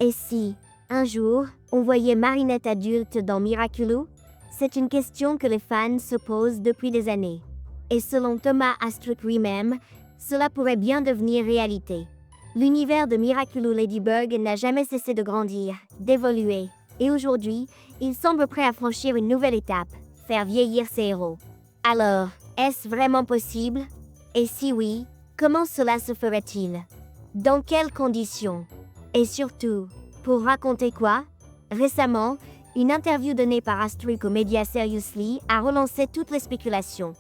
Et si, un jour, on voyait Marinette adulte dans Miraculous? C'est une question que les fans se posent depuis des années. Et selon Thomas Astruc lui-même, cela pourrait bien devenir réalité. L'univers de Miraculous Ladybug n'a jamais cessé de grandir, d'évoluer, et aujourd'hui, il semble prêt à franchir une nouvelle étape, faire vieillir ses héros. Alors, est-ce vraiment possible? Et si oui, comment cela se ferait-il? Dans quelles conditions? Et surtout, pour raconter quoi? Récemment, une interview donnée par Astruc aux médias Seriously a relancé toutes les spéculations.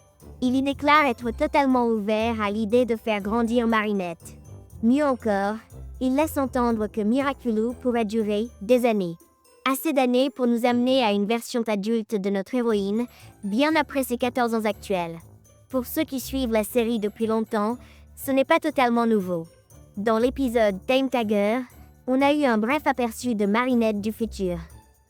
Il y déclare être totalement ouvert à l'idée de faire grandir Marinette. Mieux encore, il laisse entendre que Miraculous pourrait durer des années. Assez d'années pour nous amener à une version adulte de notre héroïne, bien après ses 14 ans actuels. Pour ceux qui suivent la série depuis longtemps, ce n'est pas totalement nouveau. Dans l'épisode Time Tiger, on a eu un bref aperçu de Marinette du futur.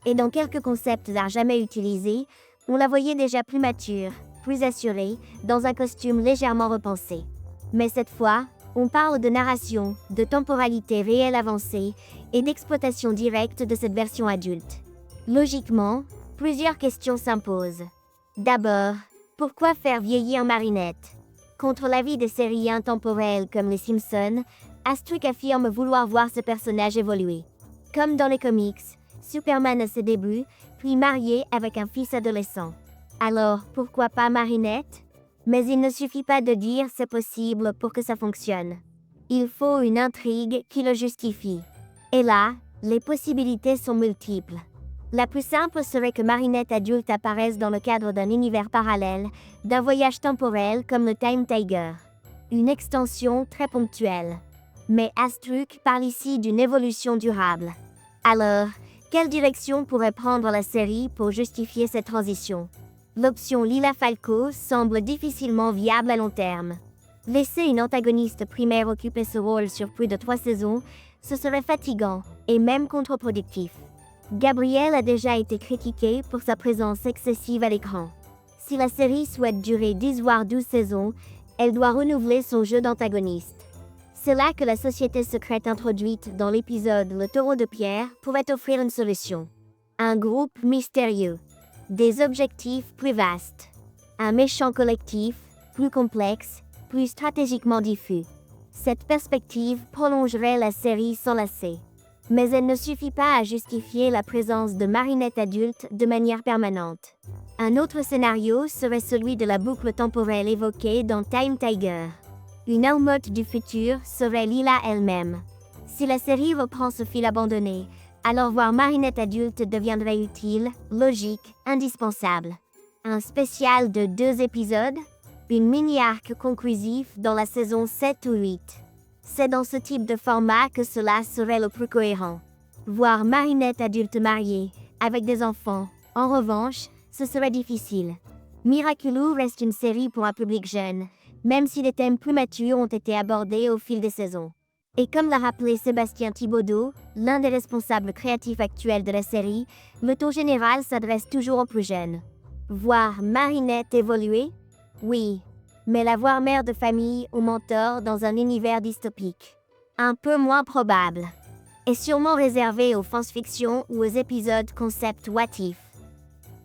Et dans quelques concepts d'art jamais utilisés, on la voyait déjà plus mature, plus assurée, dans un costume légèrement repensé. Mais cette fois, on parle de narration, de temporalité réelle avancée et d'exploitation directe de cette version adulte. Logiquement, plusieurs questions s'imposent. D'abord, pourquoi faire vieillir Marinette? Contre l'avis des séries intemporelles comme Les Simpsons, Astruc affirme vouloir voir ce personnage évoluer. Comme dans les comics, Superman à ses débuts, puis marié avec un fils adolescent. Alors, pourquoi pas Marinette? Mais il ne suffit pas de dire c'est possible pour que ça fonctionne. Il faut une intrigue qui le justifie. Et là, les possibilités sont multiples. La plus simple serait que Marinette adulte apparaisse dans le cadre d'un univers parallèle, d'un voyage temporel comme le Time Tiger. Une extension très ponctuelle. Mais Astruc parle ici d'une évolution durable. Alors, quelle direction pourrait prendre la série pour justifier cette transition? L'option Lila Falco semble difficilement viable à long terme. Laisser une antagoniste primaire occuper ce rôle sur plus de 3 saisons, ce serait fatigant et même contre-productif. Gabrielle a déjà été critiquée pour sa présence excessive à l'écran. Si la série souhaite durer 10 voire 12 saisons, elle doit renouveler son jeu d'antagoniste. C'est là que la société secrète introduite dans l'épisode Le Taureau de Pierre pourrait offrir une solution. Un groupe mystérieux. Des objectifs plus vastes. Un méchant collectif, plus complexe, plus stratégiquement diffus. Cette perspective prolongerait la série sans lasser. Mais elle ne suffit pas à justifier la présence de Marinette adulte de manière permanente. Un autre scénario serait celui de la boucle temporelle évoquée dans Time Tiger. Une Elmotte du futur serait Lila elle-même. Si la série reprend ce fil abandonné, alors voir Marinette adulte deviendrait utile, logique, indispensable. Un spécial de 2 épisodes? Une mini-arc conclusif dans la saison 7 ou 8. C'est dans ce type de format que cela serait le plus cohérent. Voir Marinette adulte mariée, avec des enfants, en revanche, ce serait difficile. Miraculous reste une série pour un public jeune, même si des thèmes plus matures ont été abordés au fil des saisons. Et comme l'a rappelé Sébastien Thibaudot, l'un des responsables créatifs actuels de la série, le ton général s'adresse toujours aux plus jeunes. Voir Marinette évoluer? Oui, mais la voir mère de famille ou mentor dans un univers dystopique. Un peu moins probable. Et sûrement réservé aux fanfictions ou aux épisodes concept What If.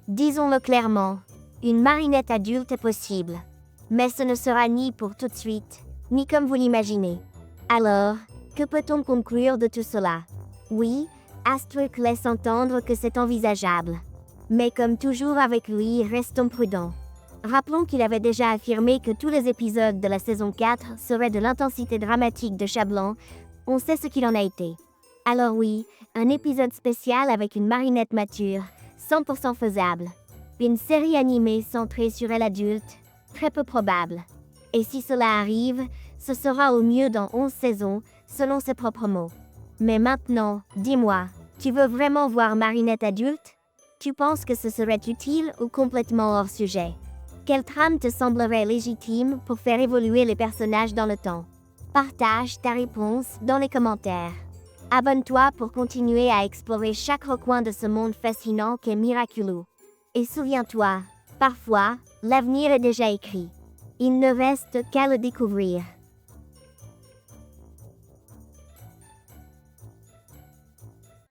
Disons-le clairement, une Marinette adulte est possible. Mais ce ne sera ni pour tout de suite, ni comme vous l'imaginez. Alors, que peut-on conclure de tout cela? Oui, Astruc laisse entendre que c'est envisageable. Mais comme toujours avec lui, restons prudents. Rappelons qu'il avait déjà affirmé que tous les épisodes de la saison 4 seraient de l'intensité dramatique de Chat-Blanc. On sait ce qu'il en a été. Alors oui, un épisode spécial avec une Marinette mature, 100% faisable. Une série animée centrée sur elle adulte, très peu probable. Et si cela arrive, ce sera au mieux dans 11 saisons, selon ses propres mots. Mais maintenant, dis-moi, tu veux vraiment voir Marinette adulte? Tu penses que ce serait utile ou complètement hors sujet? Quelle trame te semblerait légitime pour faire évoluer les personnages dans le temps? Partage ta réponse dans les commentaires. Abonne-toi pour continuer à explorer chaque recoin de ce monde fascinant qu'est Miraculous. Et souviens-toi, parfois, l'avenir est déjà écrit. Il ne reste qu'à le découvrir.